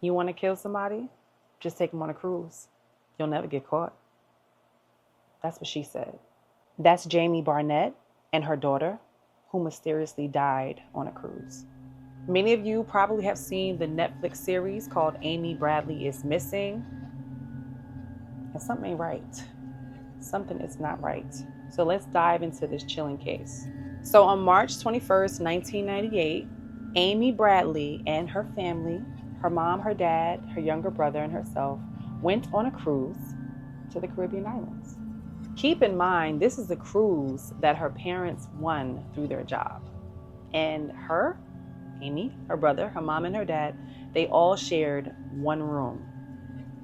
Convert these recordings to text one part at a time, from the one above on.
You want to kill somebody? Just take them on a cruise. You'll never get caught. That's what she said. That's Jamie Barnett and her daughter, who mysteriously died on a cruise. Many of you probably have seen the Netflix series called Amy Bradley is Missing. And something ain't right. Something is not right. So let's dive into this chilling case. So on March 21st, 1998, Amy Bradley and her family, her mom, her dad, her younger brother, and herself, went on a cruise to the Caribbean islands. Keep in mind, this is the cruise that her parents won through their job. And her, Amy, her brother, her mom, and her dad, they all shared one room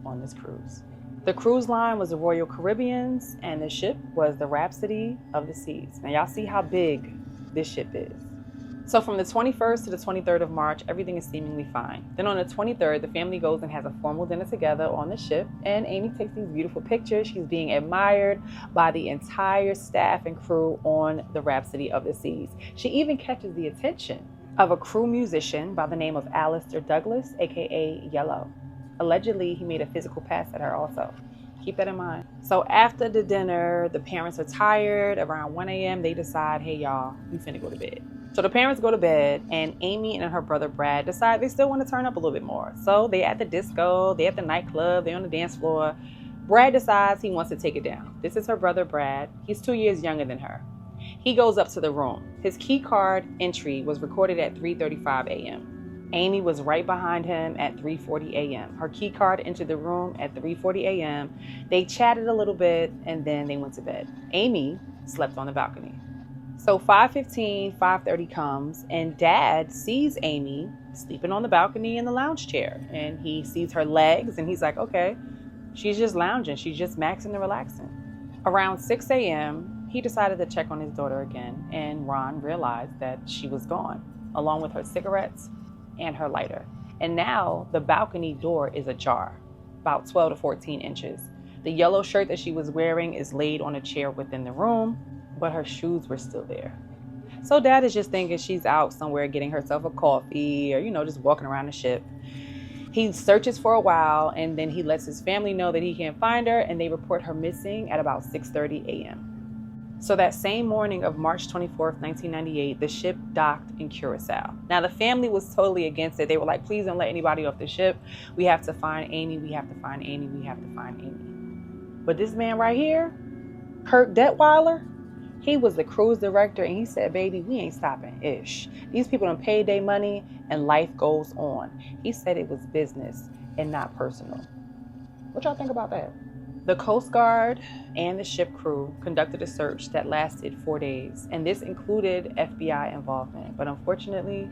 on this cruise. The cruise line was the Royal Caribbeans, and the ship was the Rhapsody of the Seas. Now, y'all see how big this ship is. So from the 21st to the 23rd of March, everything is seemingly fine. Then on the 23rd, the family goes and has a formal dinner together on the ship, and Amy takes these beautiful pictures. She's being admired by the entire staff and crew on the Rhapsody of the Seas. She even catches the attention of a crew musician by the name of Alistair Douglas, aka Yellow. Allegedly, he made a physical pass at her also. Keep that in mind. So after the dinner, the parents are tired. Around 1 a.m., they decide, hey, y'all, we finna go to bed. So the parents go to bed, and Amy and her brother Brad decide they still want to turn up a little bit more. So they at the disco, they at the nightclub, they on the dance floor. Brad decides he wants to take it down. This is her brother Brad. He's 2 years younger than her. He goes up to the room. His key card entry was recorded at 3:35 a.m. Amy was right behind him at 3:40 a.m. Her key card entered the room at 3:40 a.m. They chatted a little bit, and then they went to bed. Amy slept on the balcony. So 5:15, 5:30 comes, and Dad sees Amy sleeping on the balcony in the lounge chair. And he sees her legs, and he's like, okay, she's just lounging. She's just maxing and relaxing. Around 6 a.m., he decided to check on his daughter again, and Ron realized that she was gone, along with her cigarettes and her lighter. And now the balcony door is ajar, about 12 to 14 inches. The yellow shirt that she was wearing is laid on a chair within the room, but her shoes were still there. So Dad is just thinking she's out somewhere getting herself a coffee or, just walking around the ship. He searches for a while, and then he lets his family know that he can't find her, and they report her missing at about 6:30 a.m. So that same morning of March 24th, 1998, the ship docked in Curacao. Now, the family was totally against it. They were like, please don't let anybody off the ship. We have to find Amy. We have to find Amy. We have to find Amy. But this man right here, Kirk Detweiler, he was the cruise director, and he said, baby, we ain't stopping ish. These people done paid their money, and life goes on. He said it was business and not personal. What y'all think about that? The Coast Guard and the ship crew conducted a search that lasted 4 days, and this included FBI involvement. But unfortunately,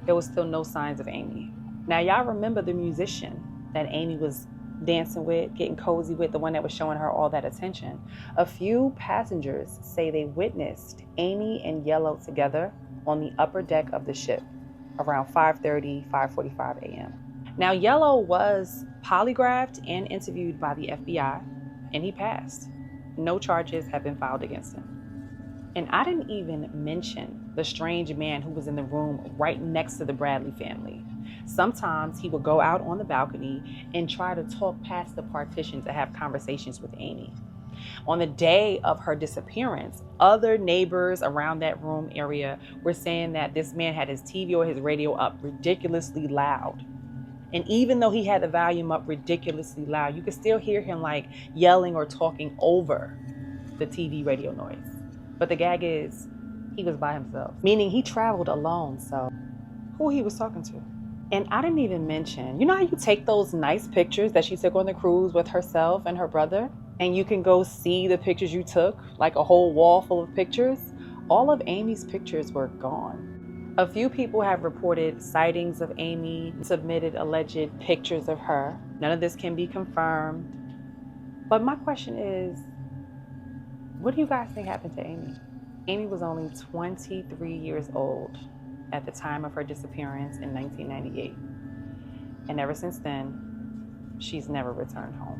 there was still no signs of Amy. Now, y'all remember the musician that Amy was dancing with, getting cozy with, the one that was showing her all that attention? A few passengers say they witnessed Amy and Yellow together on the upper deck of the ship around 5:30, 5:45 a.m. Now, Yellow was polygraphed and interviewed by the FBI, and he passed. No charges have been filed against him. And I didn't even mention the strange man who was in the room right next to the Bradley family. Sometimes he would go out on the balcony and try to talk past the partition to have conversations with Amy. On the day of her disappearance, other neighbors around that room area were saying that this man had his TV or his radio up ridiculously loud. And even though he had the volume up ridiculously loud, you could still hear him like yelling or talking over the TV radio noise. But the gag is, he was by himself, meaning he traveled alone. So who he was talking to? And I didn't even mention, you know how you take those nice pictures that she took on the cruise with herself and her brother, and you can go see the pictures you took, like a whole wall full of pictures? All of Amy's pictures were gone. A few people have reported sightings of Amy, submitted alleged pictures of her. None of this can be confirmed. But my question is, what do you guys think happened to Amy? Amy was only 23 years old at the time of her disappearance in 1998. And ever since then, she's never returned home.